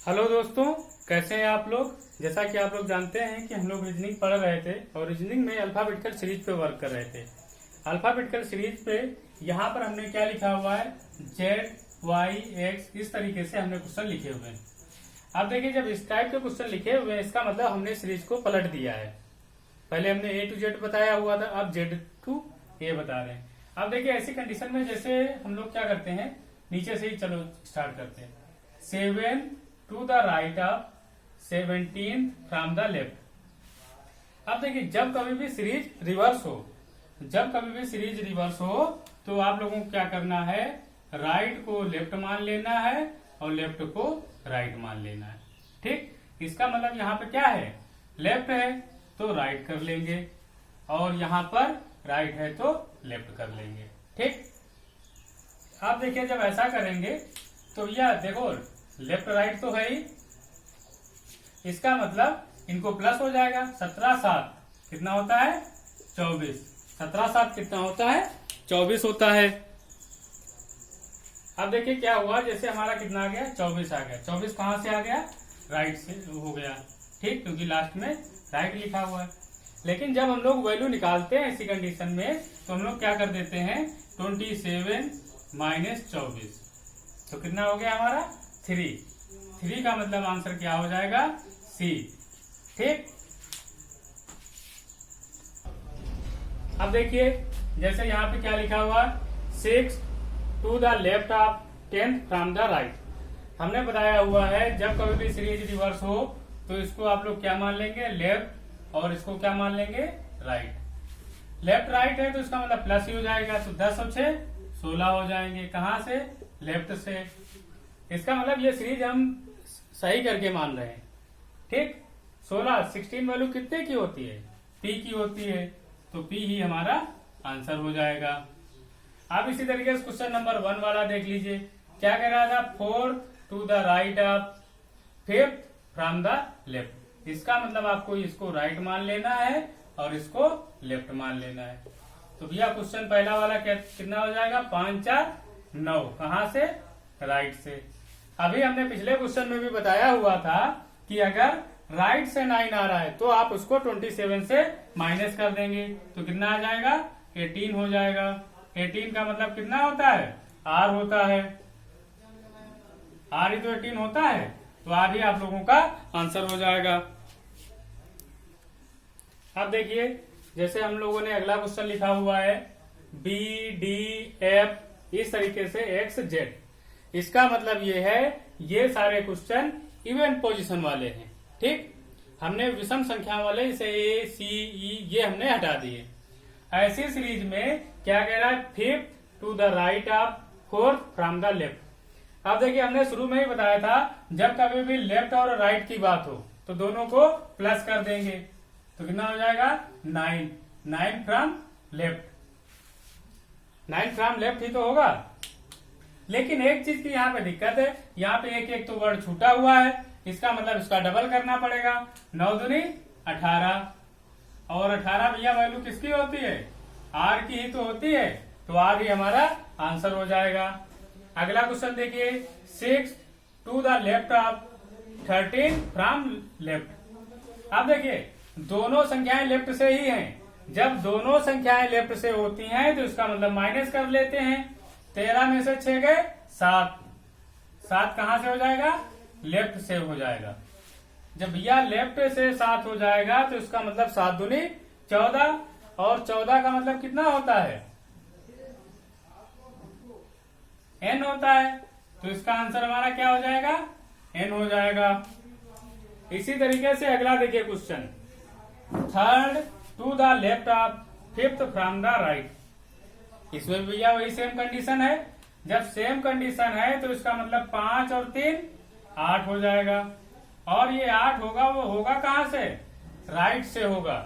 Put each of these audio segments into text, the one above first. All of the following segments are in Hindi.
हेलो दोस्तों, कैसे हैं आप लोग। जैसा कि आप लोग जानते हैं कि हम लोग रीजनिंग पढ़ रहे थे और रीजनिंग में अल्फाबेटिकल सीरीज पे वर्क कर रहे थे। अल्फाबेटिकल सीरीज पे यहाँ पर हमने क्या लिखा हुआ है, जेड वाई एक्स, इस तरीके से हमने क्वेश्चन लिखे हुए हैं। अब देखिए, जब इस टाइप के क्वेश्चन लिखे हुए हैं इसका मतलब हमने सीरीज को पलट दिया है। पहले हमने ए टू जेड बताया हुआ था, अब जेड टू ए बता रहे हैं। अब देखिए, ऐसी कंडीशन में जैसे हम लोग क्या करते हैं, नीचे से ही चलो स्टार्ट करते हैं। 7 to the right of 17 from the left. अब देखिए, जब कभी भी सीरीज रिवर्स हो, तो आप लोगों को क्या करना है, राइट को लेफ्ट मान लेना है और लेफ्ट को राइट मान लेना है। ठीक, इसका मतलब यहाँ पे क्या है, लेफ्ट है तो राइट कर लेंगे और यहाँ पर राइट है तो लेफ्ट कर लेंगे। ठीक, आप देखिए, जब ऐसा करेंगे तो यह देखो लेफ्ट राइट तो है ही, इसका मतलब इनको प्लस हो जाएगा। 17 7 कितना होता है, 24। 17 7 कितना होता है, 24 होता है। अब देखिए क्या हुआ, जैसे हमारा कितना आ गया, 24 आ गया। 24 कहां से आ गया, राइट से हो गया। ठीक, क्योंकि लास्ट में राइट लिखा हुआ है। लेकिन जब हम लोग वैल्यू निकालते हैं ऐसी कंडीशन में तो हम लोग क्या कर देते हैं, 27 माइनस 24, तो कितना हो गया हमारा 3 का मतलब आंसर क्या हो जाएगा, सी। ठीक, अब देखिए, जैसे यहाँ पे क्या लिखा हुआ, 6 to the left of 10 from the right. हमने बताया हुआ है जब कभी भी सीरीज रिवर्स हो तो इसको आप लोग क्या मान लेंगे, लेफ्ट, और इसको क्या मान लेंगे, राइट। लेफ्ट राइट है तो इसका मतलब प्लस ही हो जाएगा, तो 10 और 6 16 हो जाएंगे। कहां से, लेफ्ट से। इसका मतलब ये सीरीज हम सही करके मान रहे हैं। ठीक, 16 वैल्यू कितने की होती है, पी की होती है, तो पी ही हमारा आंसर हो जाएगा। अब इसी तरीके से क्वेश्चन नंबर 1 वाला देख लीजिए, क्या कह रहा था, 4 to the right of 5 from the left. इसका मतलब आपको इसको राइट मान लेना है और इसको लेफ्ट मान लेना है। तो भैया क्वेश्चन पहला वाला कितना हो जाएगा, 5 4 9, कहां से, राइट से। अभी हमने पिछले क्वेश्चन में भी बताया हुआ था कि अगर राइट से 9 आ रहा है तो आप उसको 27 से माइनस कर देंगे तो कितना आ जाएगा, 18 हो जाएगा। 18 का मतलब कितना होता है, आर होता है। आर ही तो 18 होता है, तो आर ही आप लोगों का आंसर हो जाएगा। अब देखिए, जैसे हम लोगों ने अगला क्वेश्चन लिखा हुआ है, बी डी एफ, इस तरीके से एक्स जेड। इसका मतलब ये है, ये सारे क्वेश्चन इवन पोजीशन वाले हैं। ठीक, हमने विषम संख्या वाले जैसे ए सी ई ये हमने हटा दिए। ऐसी सीरीज में क्या कह रहा है, 5 to the right of 4 from the left. अब देखिए, हमने शुरू में ही बताया था जब कभी भी लेफ्ट और राइट की बात हो तो दोनों को प्लस कर देंगे, तो कितना हो जाएगा, 9 फ्रॉम लेफ्ट। 9 फ्रॉम लेफ्ट ही तो होगा। लेकिन एक चीज की यहाँ पे दिक्कत है, यहाँ पे एक तो वर्ड छूटा हुआ है, इसका मतलब इसका डबल करना पड़ेगा। 9 दूनी 18, और 18 भैया वैल्यू किसकी होती है, आर की ही तो होती है, तो आर ही हमारा आंसर हो जाएगा। अगला क्वेश्चन देखिए, 6 to the left of 13 from left. अब देखिए, दोनों संख्याएं लेफ्ट से ही हैं। जब दोनों संख्याएं लेफ्ट से होती हैं तो इसका मतलब माइनस कर लेते हैं। 13 में से 6 गए 7, 7 कहां से हो जाएगा, लेफ्ट से हो जाएगा। जब भैया लेफ्ट से 7 हो जाएगा तो इसका मतलब 7 दूनी 14, और 14 का मतलब कितना होता है, n होता है, तो इसका आंसर हमारा क्या हो जाएगा, n हो जाएगा। इसी तरीके से अगला देखिए question, 3 to the left of 5 from the right. इसमें भैया वही सेम कंडीशन है। जब सेम कंडीशन है तो इसका मतलब 5 और 3 8 हो जाएगा, और ये 8 होगा, वो होगा कहां से, राइट से होगा।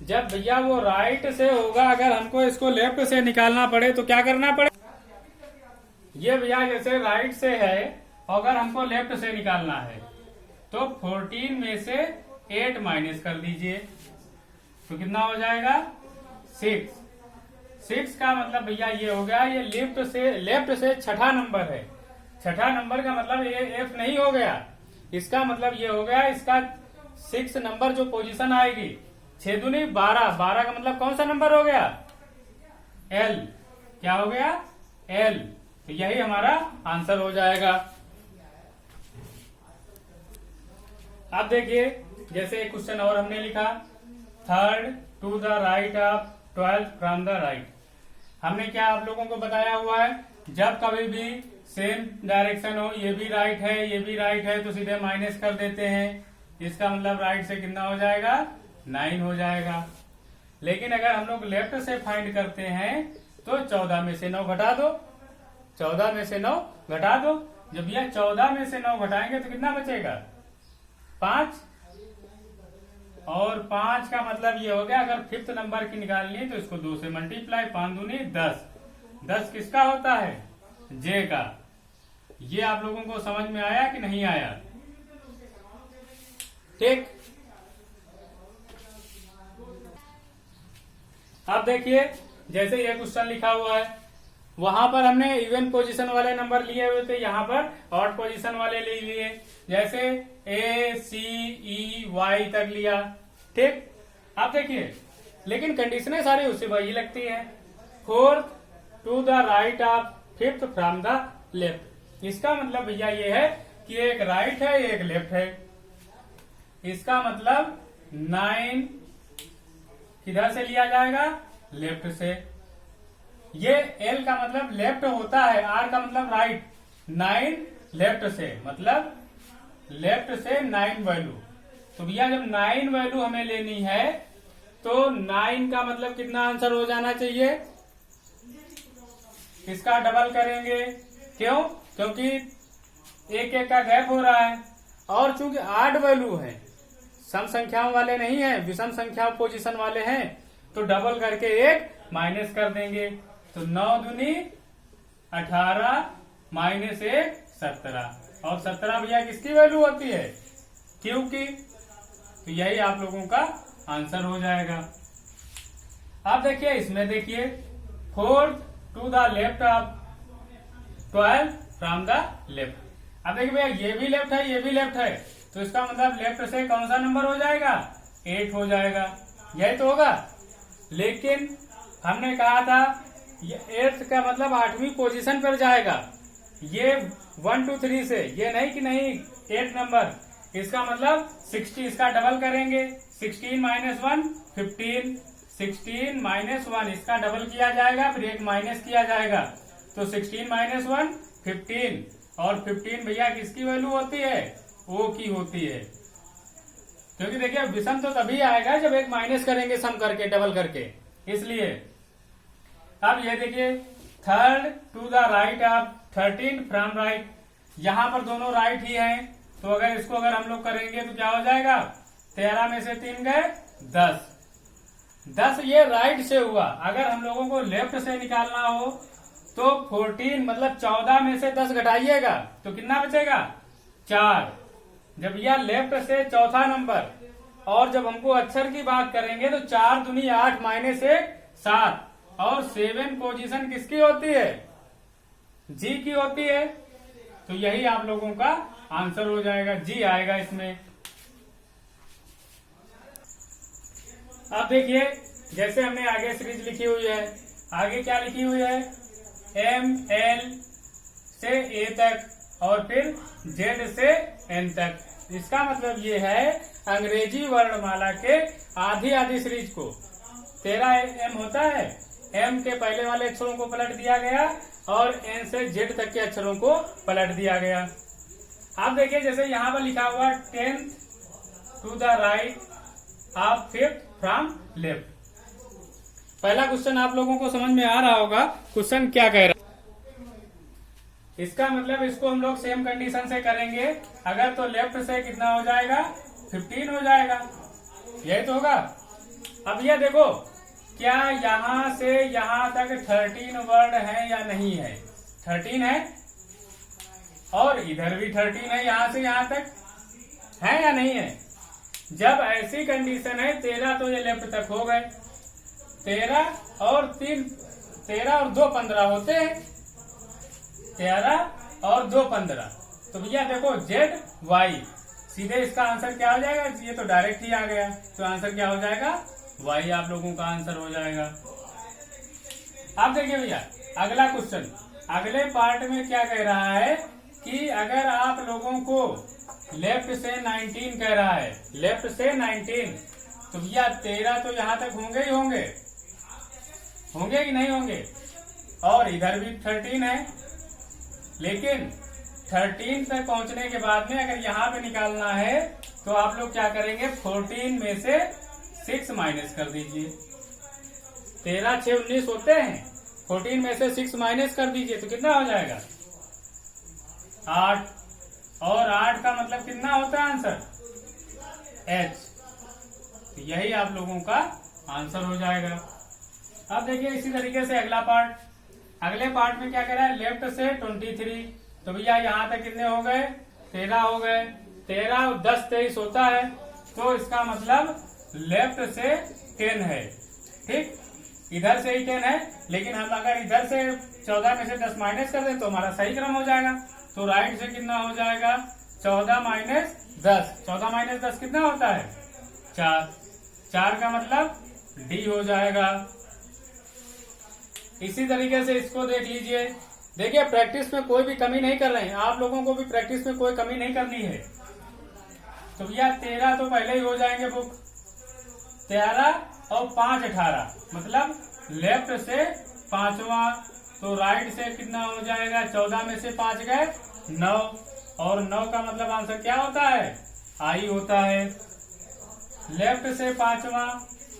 जब भैया वो राइट से होगा, अगर हमको इसको लेफ्ट से निकालना पड़े तो क्या करना पड़े, ये भैया जैसे राइट से है, अगर हमको लेफ्ट से निकालना है तो 14 में से 8 माइनस कर दीजिए, तो कितना हो जाएगा, 6। 6 का मतलब भैया ये हो गया, ये लेफ्ट से छठा नंबर है। छठा नंबर का मतलब ये एफ नहीं हो गया, इसका मतलब ये हो गया, इसका 6 नंबर जो पोजीशन आएगी, 6 दूनी 12, 12 का मतलब कौन सा नंबर हो गया? एल। क्या हो गया? एल। तो यही हमारा आंसर हो जाएगा। अब देखिए, जैसे एक क्वेश्चन और हमने लिखा, 3rd to the right of 12th from the right. हमने क्या आप लोगों को बताया हुआ है, जब कभी भी सेम डायरेक्शन हो, ये भी राइट है ये भी राइट है, तो सीधे माइनस कर देते हैं। इसका मतलब राइट से कितना हो जाएगा? 9 हो जाएगा। लेकिन अगर हम लोग लेफ्ट से फाइंड करते हैं तो 14 में से 9 घटा दो, 14 में से 9 घटा दो। जब यह 14 में से 9 घटाएंगे तो कितना बचेगा? 5। और 5 का मतलब ये हो गया, अगर 5th नंबर की निकालनी है तो इसको 2 से मल्टीप्लाई, 5 दूनी 10। 10 किसका होता है? जे का। ये आप लोगों को समझ में आया कि नहीं आया? ठीक। अब देखिए, जैसे ये क्वेश्चन लिखा हुआ है, वहां पर हमने इवन पोजीशन वाले नंबर लिए हुए थे, यहाँ पर ऑड पोजीशन वाले ले लिए। जैसे ACEY तक लिया, ठीक। अब देखिए, लेकिन कंडीशनें सारी उसी वही लगती है। 4th to the right of 5th from the left. इसका मतलब भैया ये है कि एक राइट है एक लेफ्ट है। इसका मतलब 9 किधर से लिया जाएगा? लेफ्ट से। ये L का मतलब लेफ्ट होता है, R का मतलब राइट। 9 लेफ्ट से, मतलब लेफ्ट से 9 वैल्यू। तो भैया जब 9 वैल्यू हमें लेनी है तो 9 का मतलब कितना आंसर हो जाना चाहिए? इसका डबल करेंगे। क्यों? क्योंकि एक एक का गैप हो रहा है, और चूंकि 8 वैल्यू है, सम संख्याओं वाले नहीं है, विषम संख्या पोजीशन वाले हैं, तो डबल करके 1 माइनस कर देंगे। तो 9 दूनी 18 माइनस 1 17। और 17 भैया किसकी वैल्यू होती है? क्यू की। तो यही आप लोगों का आंसर हो जाएगा। अब देखिए, इसमें देखिए, 4th to the left of 12 from the left. अब देखिए भैया, ये भी लेफ्ट है ये भी लेफ्ट है, तो इसका मतलब लेफ्ट से कौन सा नंबर हो जाएगा? 8 हो जाएगा। यही तो होगा। लेकिन हमने कहा था ये 8th का मतलब 8वीं पोजीशन पर जाएगा। ये 1 2 3 से, ये नहीं कि नहीं 8 नंबर। इसका मतलब 60, इसका डबल करेंगे। 16 माइनस 1 15, 16 माइनस 1 इसका डबल किया जाएगा, फिर एक माइनस किया जाएगा। तो 16 माइनस 1 15, और 15 भैया किसकी वैल्यू होती है? O की होती है। क्योंकि देखिए, विषम तो तभी आएगा जब एक माइनस करेंगे सम करके, डबल करके, इसलिए। अब ये देखिए, 3rd to the right of 13 from right. यहां पर दोनों राइट ही हैं, तो अगर इसको अगर हम लोग करेंगे तो क्या हो जाएगा? 13 में से 3 गए 10। 10 ये राइट से हुआ। अगर हम लोगों को लेफ्ट से निकालना हो तो 14 मतलब 14 में से 10 घटाइएगा तो कितना बचेगा? 4। जब यह लेफ्ट से चौथा नंबर, और जब हमको अक्षर की बात करेंगे तो 4 दूनी 8 माइनस 1 7, और 7 पोजीशन किसकी होती है? जी की होती है। तो यही आप लोगों का आंसर हो जाएगा, जी आएगा इसमें। अब देखिए, जैसे हमने आगे सीरीज लिखी हुई है, आगे क्या लिखी हुई है? ML से A तक, और फिर Z से N तक। इसका मतलब ये है, अंग्रेजी वर्णमाला के आधी आधी सीरीज को 13 M होता है, M के पहले वाले अक्षरों को पलट दिया गया और N से Z तक के अक्षरों को पलट दिया गया। अब देखिए, जैसे यहाँ पर लिखा हुआ 10th to the right of 5th from left. पहला क्वेश्चन आप लोगों को समझ में आ रहा होगा, क्वेश्चन क्या कह रहा है। इसका मतलब इसको हम लोग सेम कंडीशन से करेंगे। अगर तो लेफ्ट से कितना हो जाएगा? 15 हो जाएगा। यही तो होगा। अब ये देखो, क्या यहाँ से यहाँ तक 13 वर्ड है या नहीं है? 13 है, और इधर भी 13 है, यहाँ से यहाँ तक है या नहीं है? जब ऐसी कंडीशन है, 13 तो ये लेफ्ट तक हो गए, 13 और 2 15 होते हैं, 13 और 2 15। तो भैया देखो जेड वाई, सीधे इसका आंसर क्या हो जाएगा, ये तो डायरेक्ट ही आ गया, तो आंसर क्या हो जाएगा, वाई आप लोगों का आंसर हो जाएगा। अब देखिए भैया अगला क्वेश्चन, अगले पार्ट में क्या कह रहा है कि अगर आप लोगों को लेफ्ट से 19 कह रहा है, लेफ्ट से 19, तो भैया 13 तो यहां तक होंगे ही होंगे, होंगे कि नहीं होंगे, और इधर भी 13 है, लेकिन 13 तक पहुंचने के बाद में अगर यहाँ पे निकालना है तो आप लोग क्या करेंगे, 14 में से 6 माइनस कर दीजिए। 13 6 19 होते हैं, 14 में से 6 माइनस कर दीजिए तो कितना हो जाएगा, 8, और 8 का मतलब कितना होता है आंसर, H, तो यही आप लोगों का आंसर हो जाएगा। अब देखिए इसी तरीके से अगला पार्ट, अगले पार्ट में क्या कह रहा है, लेफ्ट से 23, तो भैया यहाँ तक कितने हो गए, 13 हो गए, 13 और 10 23 होता है, तो इसका मतलब लेफ्ट से 10 है, ठीक, इधर से ही 10 है, लेकिन हम अगर इधर से 14 में से 10 माइनस कर दें तो हमारा सही क्रम हो जाएगा, तो राइट से कितना हो जाएगा, 14 माइनस 10, 14 माइनस 10 कितना होता है, 4, 4 का मतलब डी हो जाएगा। इसी तरीके से इसको देख लीजिए, देखिए प्रैक्टिस में कोई भी कमी नहीं कर रहे हैं, आप लोगों को भी प्रैक्टिस में कोई कमी नहीं करनी है। तो भैया 13 तो पहले ही हो जाएंगे बुक, 13 और 5 18, मतलब लेफ्ट से 5वां, तो राइट से कितना हो जाएगा, 14 में से 5 गए 9, और 9 का मतलब आंसर क्या होता है, आई होता है। लेफ्ट से 5वां,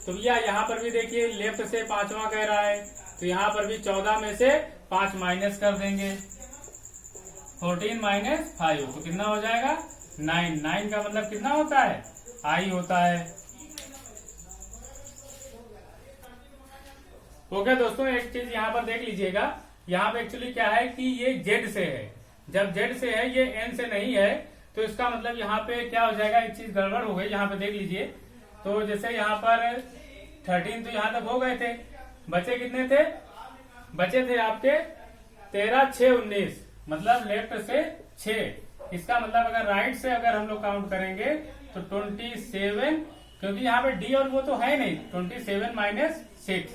तो भैया यहाँ पर भी देखिए लेफ्ट से 5वां कह रहा है, तो यहाँ पर भी 14 में से 5 माइनस कर देंगे, 14 माइनस 5, तो कितना हो जाएगा, 9, 9 का मतलब कितना होता है, आई होता है। ओके दोस्तों, एक चीज यहाँ पर देख लीजिएगा, यहाँ पे एक्चुअली क्या है कि ये जेड से है, जब जेड से है ये एन से नहीं है, तो इसका मतलब यहाँ पे क्या हो जाएगा, एक चीज गड़बड़ हो गई, यहाँ पे देख लीजिए, तो जैसे यहाँ पर 13 तो यहाँ तक हो गए थे, बचे कितने थे, बचे थे आपके 13 6 19, मतलब लेफ्ट से 6, इसका मतलब अगर राइट से अगर हम लोग काउंट करेंगे तो 27, क्योंकि यहाँ पे डी और वो तो है नहीं, 27 माइनस 6,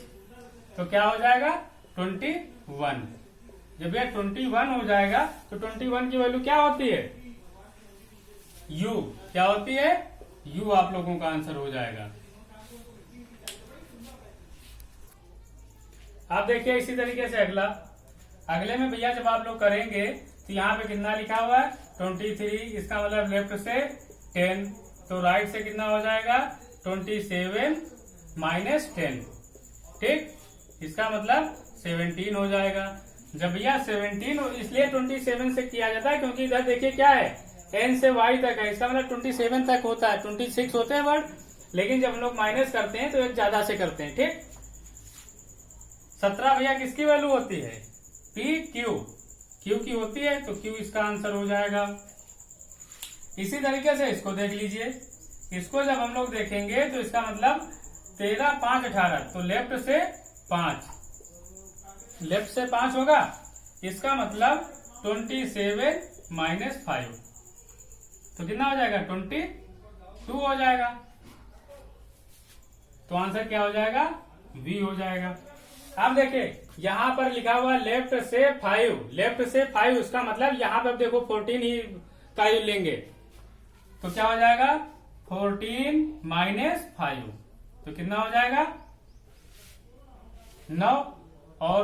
तो क्या हो जाएगा 21। जब यह 21 हो जाएगा तो 21 की वैल्यू क्या होती है, u, क्या होती है, u आप लोगों का आंसर हो जाएगा। आप देखिए इसी तरीके से अगला, अगले में भैया जब आप लोग करेंगे तो यहाँ पे कितना लिखा हुआ है 23, इसका मतलब लेफ्ट से 10, तो राइट से कितना हो जाएगा 27 माइनस 10, ठीक, इसका मतलब 17 हो जाएगा। जब भैया 17, इसलिए 27 से किया जाता है क्योंकि इधर देखिए क्या है, n से y तक है, इसका मतलब 27 तक होता है, 26 होते हैं वर्ड, लेकिन जब हम लोग माइनस करते हैं तो एक ज्यादा से करते हैं, ठीक। 17 भैया किसकी वैल्यू होती है, पी क्यू, क्यू की होती है, तो क्यू इसका आंसर हो जाएगा। इसी तरीके से इसको देख लीजिए, इसको जब हम लोग देखेंगे तो इसका मतलब 13 5 18, तो लेफ्ट से 5, लेफ्ट से 5 होगा, इसका मतलब 27 माइनस 5, तो कितना हो जाएगा 22 हो जाएगा, तो आंसर क्या हो जाएगा, बी हो जाएगा। अब देखिए यहाँ पर लिखा हुआ लेफ्ट से 5, लेफ्ट से 5, उसका मतलब यहाँ पर देखो 14 ही का ही लेंगे, तो क्या हो जाएगा 14 माइनस 5, तो कितना हो जाएगा 9, और